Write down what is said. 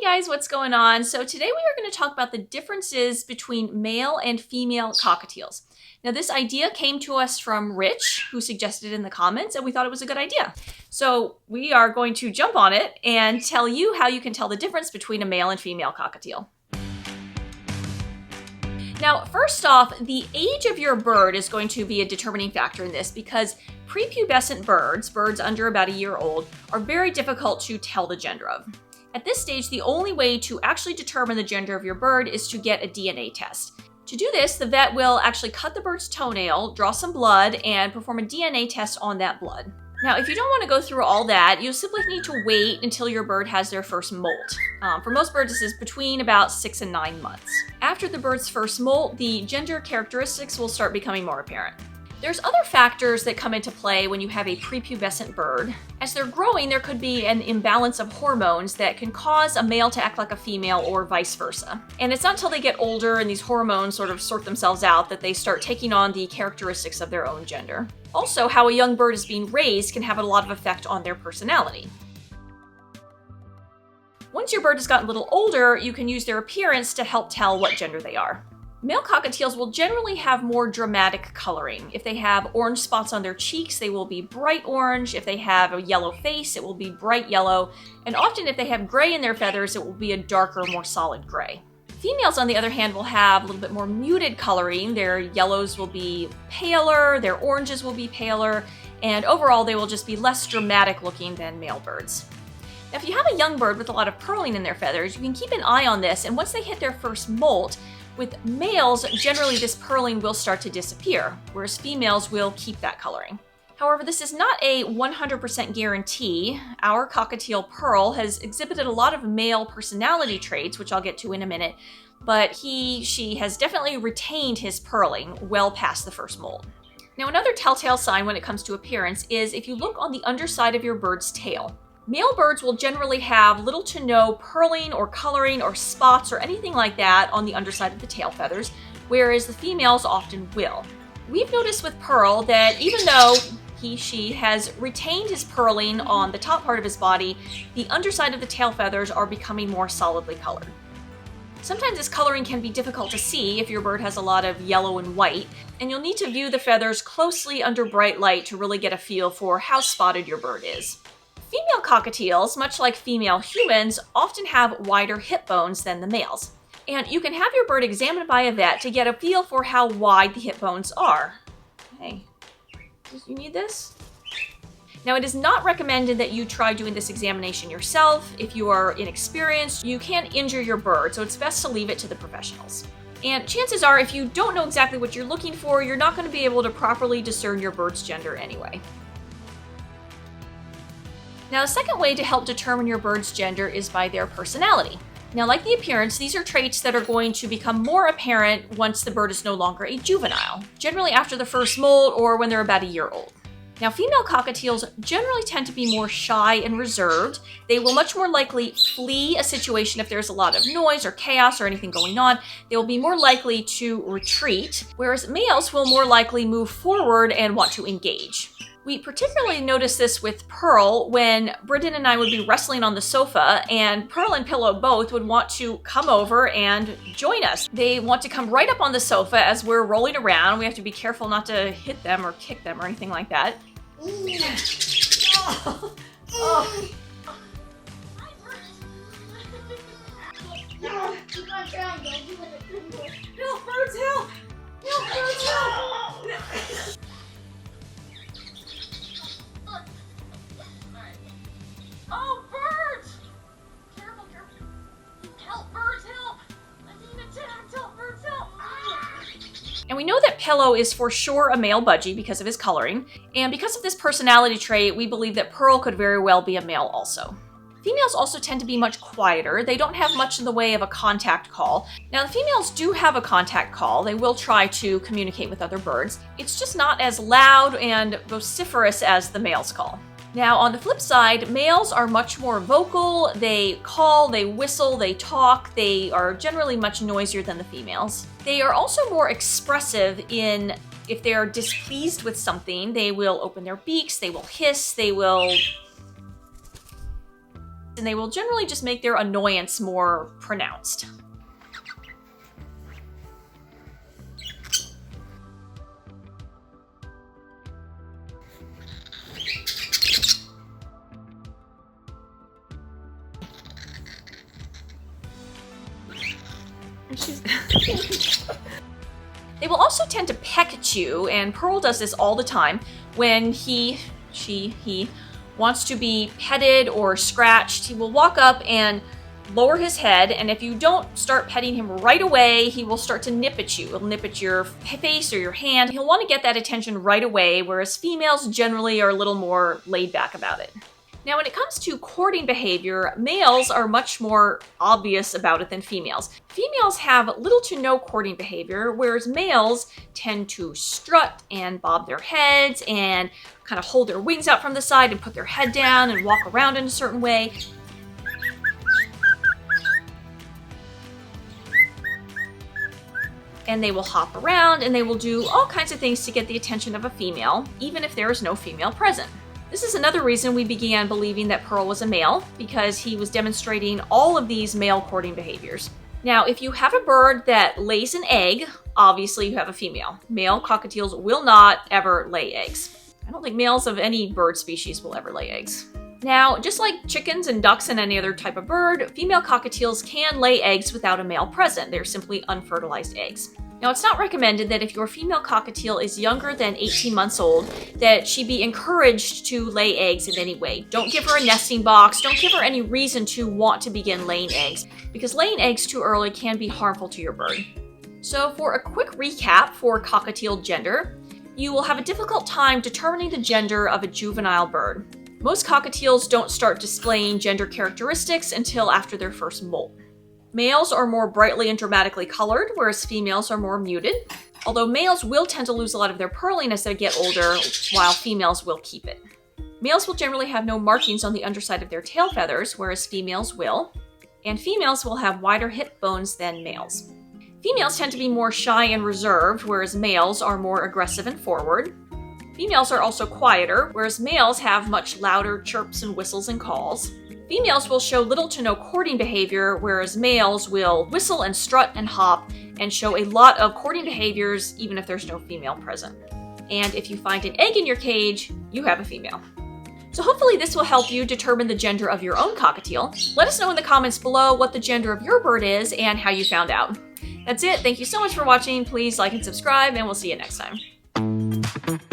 Guys, what's going on? So today we are going to talk about the differences between male and female cockatiels. Now this idea came to us from Rich, who suggested it in the comments, and we thought it was a good idea. So we are going to jump on it and tell you how you can tell the difference between a male and female cockatiel. Now, first off, the age of your bird is going to be a determining factor in this because prepubescent birds, birds under about a year old, are very difficult to tell the gender of. At this stage, the only way to actually determine the gender of your bird is to get a DNA test. To do this, the vet will actually cut the bird's toenail, draw some blood, and perform a DNA test on that blood. Now, if you don't want to go through all that, you simply need to wait until your bird has their first molt. For most birds, this is between about 6 and 9 months. After the bird's first molt, the gender characteristics will start becoming more apparent. There's other factors that come into play when you have a prepubescent bird. As they're growing, there could be an imbalance of hormones that can cause a male to act like a female or vice versa. And it's not until they get older and these hormones sort of sort themselves out that they start taking on the characteristics of their own gender. Also, how a young bird is being raised can have a lot of effect on their personality. Once your bird has gotten a little older, you can use their appearance to help tell what gender they are. Male cockatiels will generally have more dramatic coloring. If they have orange spots on their cheeks, they will be bright orange. If they have a yellow face, it will be bright yellow. And often if they have gray in their feathers, it will be a darker, more solid gray. Females, on the other hand, will have a little bit more muted coloring. Their yellows will be paler, their oranges will be paler, and overall they will just be less dramatic looking than male birds. Now, if you have a young bird with a lot of pearling in their feathers, you can keep an eye on this, and once they hit their first molt, with males, generally this pearling will start to disappear, whereas females will keep that coloring. However, this is not a 100% guarantee. Our cockatiel Pearl has exhibited a lot of male personality traits, which I'll get to in a minute, but she has definitely retained his pearling well past the first molt. Now, another telltale sign when it comes to appearance is if you look on the underside of your bird's tail. Male birds will generally have little to no pearling or coloring or spots or anything like that on the underside of the tail feathers, whereas the females often will. We've noticed with Pearl that even though she has retained his pearling on the top part of his body, the underside of the tail feathers are becoming more solidly colored. Sometimes this coloring can be difficult to see if your bird has a lot of yellow and white, and you'll need to view the feathers closely under bright light to really get a feel for how spotted your bird is. Female cockatiels, much like female humans, often have wider hip bones than the males. And you can have your bird examined by a vet to get a feel for how wide the hip bones are. Hey, you need this? Now, it is not recommended that you try doing this examination yourself. If you are inexperienced, you can injure your bird, so it's best to leave it to the professionals. And chances are, if you don't know exactly what you're looking for, you're not going to be able to properly discern your bird's gender anyway. Now, the second way to help determine your bird's gender is by their personality. Now, like the appearance, these are traits that are going to become more apparent once the bird is no longer a juvenile, generally after the first molt or when they're about a year old. Now, female cockatiels generally tend to be more shy and reserved. They will much more likely flee a situation if there's a lot of noise or chaos or anything going on. They will be more likely to retreat, whereas males will more likely move forward and want to engage. We particularly noticed this with Pearl when Britton and I would be wrestling on the sofa, and Pearl and Pillow both would want to come over and join us. They want to come right up on the sofa as we're rolling around. We have to be careful not to hit them or kick them or anything like that. Oh. Oh. Help, birds, help! Help, birds, help! Oh, birds! Careful, careful. Help, birds, help! I'm being attacked. Help, birds, help! And we know that Pillow is for sure a male budgie because of his coloring. And because of this personality trait, we believe that Pearl could very well be a male also. Females also tend to be much quieter. They don't have much in the way of a contact call. Now, the females do have a contact call. They will try to communicate with other birds. It's just not as loud and vociferous as the males call. Now, on the flip side, males are much more vocal. They call, they whistle, they talk. They are generally much noisier than the females. They are also more expressive in if they are displeased with something. They will open their beaks, they will hiss, they will and they will generally just make their annoyance more pronounced. They will also tend to peck at you, and Pearl does this all the time when he wants to be petted or scratched. He will walk up and lower his head, and if you don't start petting him right away, he will start to nip at you. He'll nip at your face or your hand. He'll want to get that attention right away, whereas females generally are a little more laid back about it. Now, when it comes to courting behavior, males are much more obvious about it than females. Females have little to no courting behavior, whereas males tend to strut and bob their heads and kind of hold their wings out from the side and put their head down and walk around in a certain way. And they will hop around and they will do all kinds of things to get the attention of a female, even if there is no female present. This is another reason we began believing that Pearl was a male, because he was demonstrating all of these male courting behaviors. Now, if you have a bird that lays an egg, obviously you have a female. Male cockatiels will not ever lay eggs. I don't think males of any bird species will ever lay eggs. Now, just like chickens and ducks and any other type of bird, female cockatiels can lay eggs without a male present. They're simply unfertilized eggs. Now, it's not recommended that if your female cockatiel is younger than 18 months old, that she be encouraged to lay eggs in any way. Don't give her a nesting box. Don't give her any reason to want to begin laying eggs, because laying eggs too early can be harmful to your bird. So for a quick recap for cockatiel gender, you will have a difficult time determining the gender of a juvenile bird. Most cockatiels don't start displaying gender characteristics until after their first molt. Males are more brightly and dramatically colored, whereas females are more muted. Although males will tend to lose a lot of their pearling as they get older, while females will keep it. Males will generally have no markings on the underside of their tail feathers, whereas females will. And females will have wider hip bones than males. Females tend to be more shy and reserved, whereas males are more aggressive and forward. Females are also quieter, whereas males have much louder chirps and whistles and calls. Females will show little to no courting behavior, whereas males will whistle and strut and hop and show a lot of courting behaviors even if there's no female present. And if you find an egg in your cage, you have a female. So hopefully this will help you determine the gender of your own cockatiel. Let us know in the comments below what the gender of your bird is and how you found out. That's it. Thank you so much for watching. Please like and subscribe, and we'll see you next time.